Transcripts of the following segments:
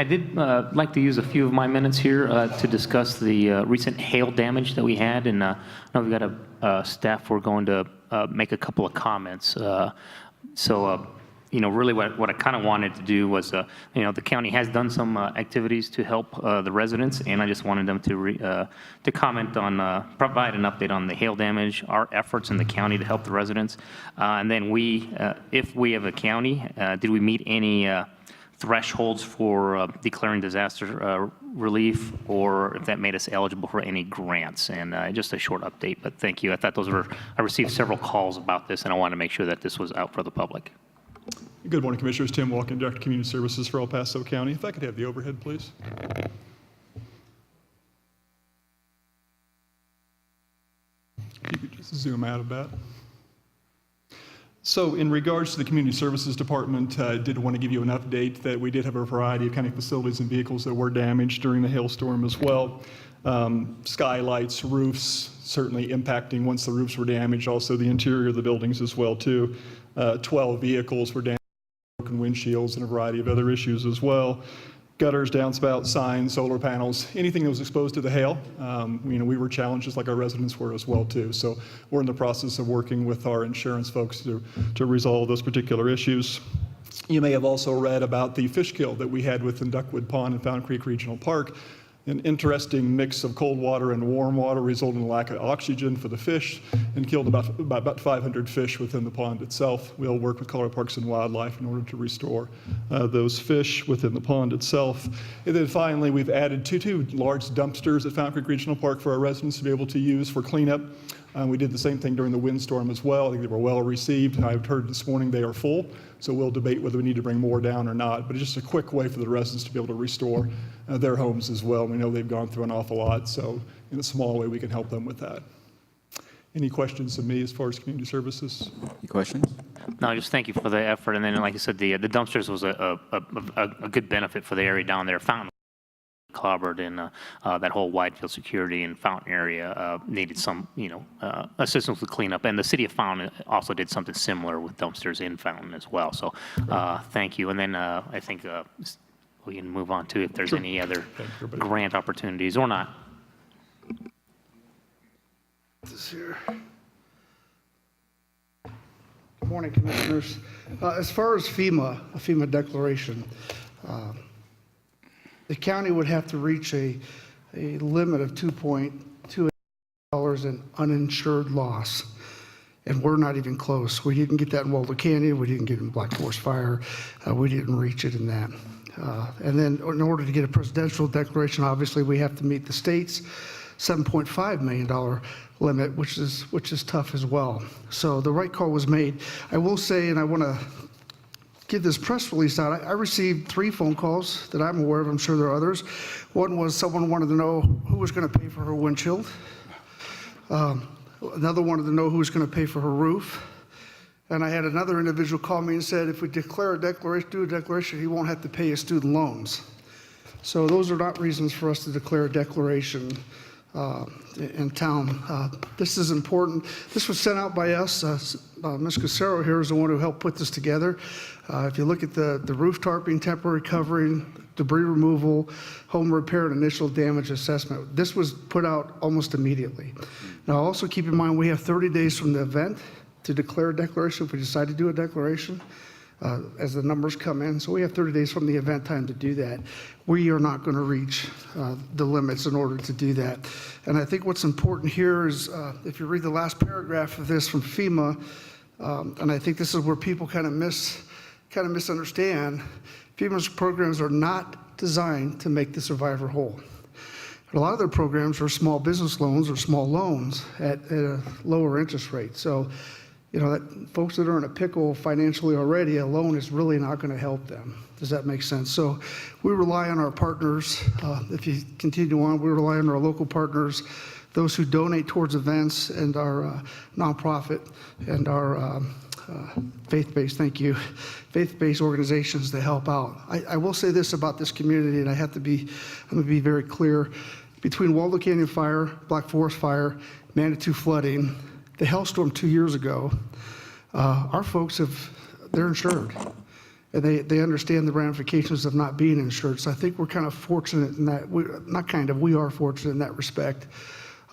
I did like to use a few of my minutes here to discuss the recent hail damage that we had, and I know we've got a staff. We're going to make a couple of comments. You know, really what I kind of wanted to do was, you know, the county has done some activities to help the residents, and I just wanted them to comment on, provide an update on the hail damage, our efforts in the county to help the residents, and then if we have a county, did we meet any thresholds for declaring disaster relief, or if that made us eligible for any grants, and just a short update, but thank you. I thought I received several calls about this, and I wanted to make sure that this was out for the public. Good morning, Commissioners. Tim Walken, Director of Community Services for El Paso County. If I could have the overhead, please. If you could just zoom out a bit. So in regards to the Community Services Department, I did want to give you an update that we did have a variety of county facilities and vehicles that were damaged during the hailstorm as well. Skylights, roofs, certainly impacting once the roofs were damaged, also the interior of the buildings as well too. 12 vehicles were damaged, broken windshields, and a variety of other issues as well. Gutters, downspouts, signs, solar panels, anything that was exposed to the hail. You know, we were challenged just like our residents were as well too. So we're in the process of working with our insurance folks to resolve those particular issues. You may have also read about the fish kill that we had within Duckwood Pond and Fountain Creek Regional Park. An interesting mix of cold water and warm water resulted in a lack of oxygen for the fish and killed about 500 fish within the pond itself. We'll work with Colorado Parks and Wildlife in order to restore those fish within the pond itself. And then finally, we've added two large dumpsters at Fountain Creek Regional Park for our residents to be able to use for cleanup. We did the same thing during the windstorm as well. I think they were well received. I've heard this morning they are full, so we'll debate whether we need to bring more down or not, but it's just a quick way for the residents to be able to restore their homes as well. We know they've gone through an awful lot, so in a small way we can help them with that. Any questions of me as far as community services? Any questions? No, just thank you for the effort, and then like I said, the dumpsters was a good benefit for the area down there. Fountain clobbered, and that whole Widefield security and Fountain area needed some, you know, assistance with cleanup. And the city of Fountain also did something similar with dumpsters in Fountain as well. So thank you. And then I think we can move on to if there's any other grant opportunities or not. This here. Good morning, Commissioners. As far as FEMA, a FEMA declaration, the county would have to reach a limit of $2.2 million in uninsured loss, and we're not even close. We didn't get that in Waldo Canyon. We didn't get it in Black Forest Fire. We didn't reach it in that. And then in order to get a presidential declaration, obviously we have to meet the state's $7.5 million limit, which is tough as well. So the right call was made. I will say, and I want to give this press release out, I received 3 phone calls that I'm aware of. I'm sure there are others. One was someone wanted to know who was going to pay for her windshield. Another wanted to know who was going to pay for her roof. And I had another individual call me and said, if we declare a declaration, do a declaration, he won't have to pay his student loans. So those are not reasons for us to declare a declaration in town. This is important. This was sent out by us. Ms. Casero here is the one who helped put this together. If you look at the roof tarping, temporary covering, debris removal, home repair, and initial damage assessment, this was put out almost immediately. Now also keep in mind we have 30 days from the event to declare a declaration if we decide to do a declaration as the numbers come in. So we have 30 days from the event time to do that. We are not going to reach the limits in order to do that. And I think what's important here is if you read the last paragraph of this from FEMA, and I think this is where people kind of misunderstand, FEMA's programs are not designed to make the survivor whole. A lot of their programs are small business loans or small loans at a lower interest rate. So, you know, folks that are in a pickle financially already, a loan is really not going to help them. Does that make sense? So we rely on our partners. If you continue on, we rely on our local partners, those who donate towards events, and our nonprofit and our faith-based, thank you, faith-based organizations that help out. I will say this about this community, and I'm going to be very clear. Between Waldo Canyon Fire, Black Forest Fire, Manitou flooding, the hailstorm 2 years ago, our folks they're insured. and they understand the ramifications of not being insured. So I think we're kind of fortunate in that, we are fortunate in that respect.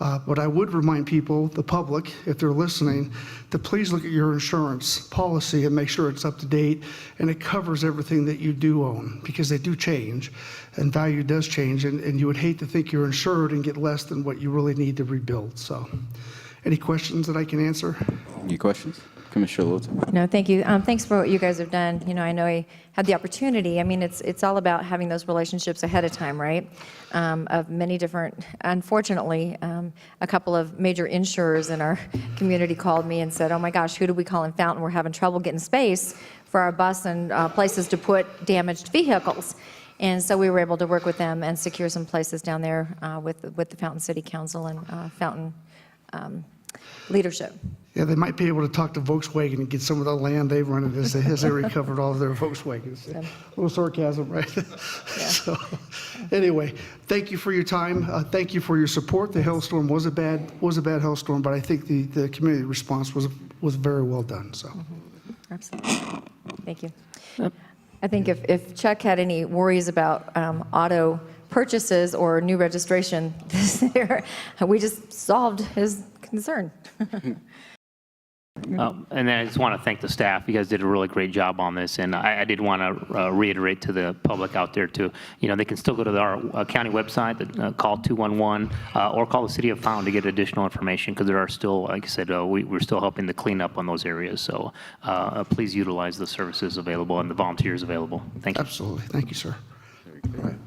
But I would remind people, the public, if they're listening, to please look at your insurance policy and make sure it's up to date and it covers everything that you do own, because they do change and value does change, and you would hate to think you're insured and get less than what you really need to rebuild. So any questions that I can answer? Any questions? Commissioner Littleton? No, thank you. Thanks for what you guys have done. You know, I know I had the opportunity. I mean, it's all about having those relationships ahead of time, right? Of many different, unfortunately, a couple of major insurers in our community called me and said, oh my gosh, who do we call in Fountain? We're having trouble getting space for our bus and places to put damaged vehicles. And so we were able to work with them and secure some places down there with the Fountain City Council and Fountain leadership. Yeah, they might be able to talk to Volkswagen and get some of the land they've rented as they recovered all of their Volkswagens. A little sarcasm, right? So, anyway, thank you for your time. Thank you for your support. The hailstorm was a bad hailstorm, but I think the community response was very well done. So, Absolutely. Thank you. I think if Chuck had any worries about auto purchases or new registration this year, we just solved his concern. And then I just want to thank the staff. You guys did a really great job on this, and I did want to reiterate to the public out there too. You know, they can still go to our county website, call 211, or call the City of Fountain to get additional information, because there are still, like I said, we're still helping to clean up on those areas. So please utilize the services available and the volunteers available. Thank you. absolutely. Thank you, sir. Very good.